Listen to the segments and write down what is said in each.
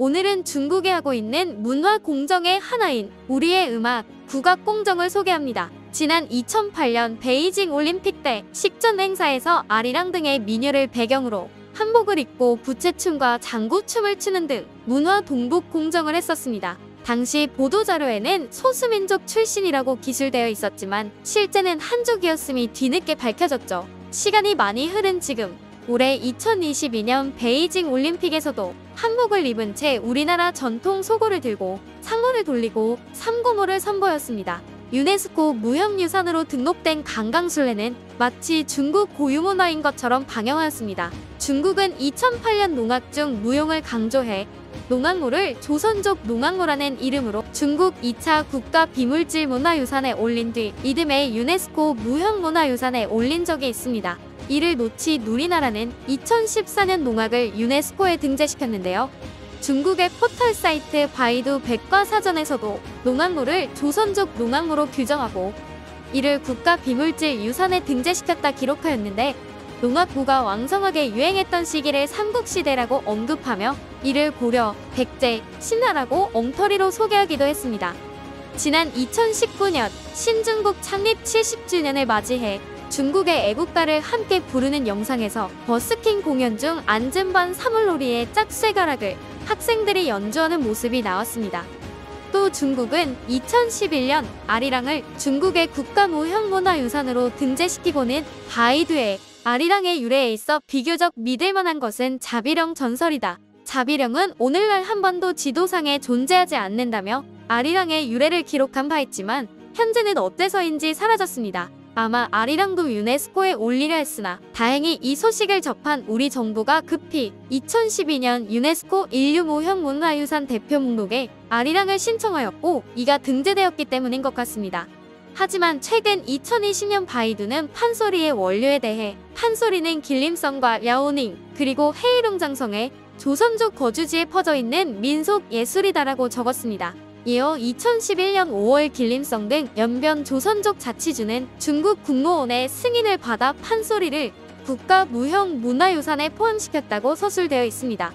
오늘은 중국이 하고 있는 문화 공정의 하나인 우리의 음악, 국악 공정을 소개합니다. 지난 2008년 베이징 올림픽 때 식전 행사에서 아리랑 등의 민요를 배경으로 한복을 입고 부채춤과 장구춤을 추는 등 문화 동북 공정을 했었습니다. 당시 보도자료에는 소수민족 출신이라고 기술되어 있었지만 실제는 한족이었음이 뒤늦게 밝혀졌죠. 시간이 많이 흐른 지금 올해 2022년 베이징 올림픽에서도 한복을 입은 채 우리나라 전통 속옷을 들고 상호를 돌리고 삼고모를 선보였습니다. 유네스코 무형유산으로 등록된 강강술래는 마치 중국 고유문화인 것처럼 방영하였습니다. 중국은 2008년 농악 중 무용을 강조해 농악모를 조선족 농악모라는 이름으로 중국 2차 국가 비물질 문화유산에 올린 뒤 이듬해 유네스코 무형문화유산에 올린 적이 있습니다. 이를 놓치 우리나라는 2014년 농악을 유네스코에 등재시켰는데요. 중국의 포털 사이트 바이두 백과사전에서도 농악모를 조선족 농악모로 규정하고 이를 국가 비물질 유산에 등재시켰다 기록하였는데 농악모가 왕성하게 유행했던 시기를 삼국시대라고 언급하며 이를 고려, 백제, 신라라고 엉터리로 소개하기도 했습니다. 지난 2019년 신중국 창립 70주년을 맞이해 중국의 애국가를 함께 부르는 영상에서 버스킹 공연 중 안전반 사물놀이의 짝쇠가락을 학생들이 연주하는 모습이 나왔습니다. 또 중국은 2011년 아리랑을 중국의 국가무형문화유산으로 등재시키고는 바이두에 아리랑의 유래에 있어 비교적 믿을만한 것은 자비령 전설이다. 자비령은 오늘날 한반도 지도상에 존재하지 않는다며 아리랑의 유래를 기록한 바 있지만 현재는 어때서인지 사라졌습니다. 아마 아리랑도 유네스코에 올리려 했으나 다행히 이 소식을 접한 우리 정부가 급히 2012년 유네스코 인류무형문화유산 대표 목록에 아리랑을 신청하였고 이가 등재되었기 때문인 것 같습니다. 하지만 최근 2020년 바이두는 판소리의 원료에 대해 판소리는 길림성과 랴오닝 그리고 헤이룽장성의 조선족 거주지에 퍼져있는 민속 예술이다라고 적었습니다. 이어 2011년 5월 길림성 등 연변 조선족 자치주는 중국 국무원의 승인을 받아 판소리를 국가무형문화유산에 포함시켰다고 서술되어 있습니다.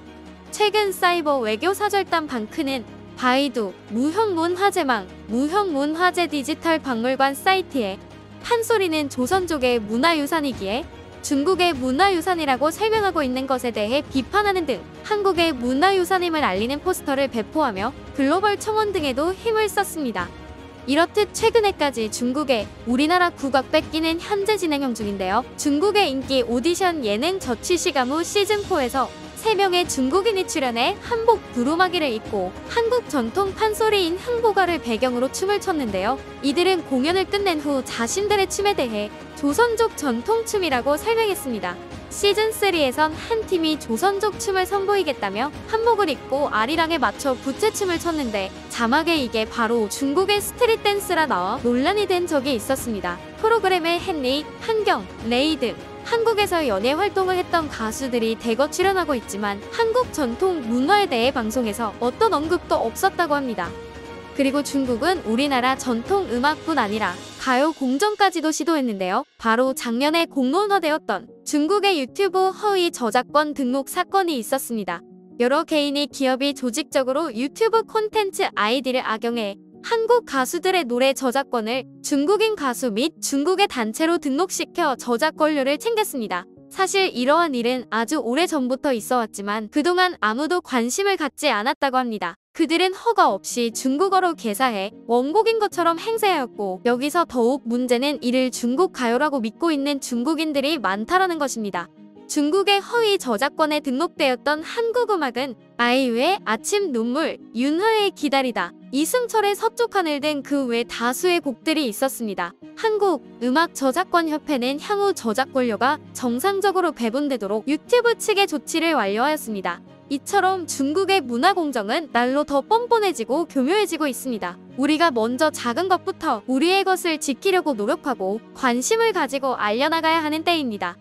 최근 사이버 외교사절단 방크는 바이두, 무형문화재망, 무형문화재 디지털 박물관 사이트에 판소리는 조선족의 문화유산이기에 중국의 문화유산이라고 설명하고 있는 것에 대해 비판하는 등 한국의 문화유산임을 알리는 포스터를 배포하며 글로벌 청원 등에도 힘을 썼습니다. 이렇듯 최근에까지 중국의 우리나라 국악 뺏기는 현재 진행 중인데요. 중국의 인기 오디션 예능 저취시가무 시즌4에서 3명의 중국인이 출연해 한복 부루마기를 입고 한국 전통 판소리인 흥보가를 배경으로 춤을 췄는데요. 이들은 공연을 끝낸 후 자신들의 춤에 대해 조선족 전통춤이라고 설명했습니다. 시즌3에선 한 팀이 조선족 춤을 선보이겠다며 한복을 입고 아리랑에 맞춰 부채춤을 췄는데 자막에 이게 바로 중국의 스트릿 댄스라 나와 논란이 된 적이 있었습니다. 프로그램에 헨리, 한경, 레이 등 한국에서 연예 활동을 했던 가수들이 대거 출연하고 있지만 한국 전통 문화에 대해 방송에서 어떤 언급도 없었다고 합니다. 그리고 중국은 우리나라 전통 음악뿐 아니라 가요 공정까지도 시도했는데요. 바로 작년에 공론화되었던 중국의 유튜브 허위 저작권 등록 사건이 있었습니다. 여러 개인이 기업이 조직적으로 유튜브 콘텐츠 아이디를 악용해 한국 가수들의 노래 저작권을 중국인 가수 및 중국의 단체로 등록시켜 저작 권료를 챙겼습니다. 사실 이러한 일은 아주 오래전부터 있어왔지만 그동안 아무도 관심을 갖지 않았다고 합니다. 그들은 허가 없이 중국어로 개사해 원곡인 것처럼 행세하였고 여기서 더욱 문제는 이를 중국 가요라고 믿고 있는 중국인들이 많다라는 것입니다. 중국의 허위 저작권에 등록되었던 한국 음악은 아이유의 아침 눈물, 윤하의 기다리다, 이승철의 서쪽 하늘 등 그 외 다수의 곡들이 있었습니다. 한국 음악 저작권 협회는 향후 저작 권료가 정상적으로 배분되도록 유튜브 측의 조치를 완료하였습니다. 이처럼 중국의 문화 공정은 날로 더 뻔뻔해지고 교묘해지고 있습니다. 우리가 먼저 작은 것부터 우리의 것을 지키려고 노력하고 관심을 가지고 알려나가야 하는 때입니다.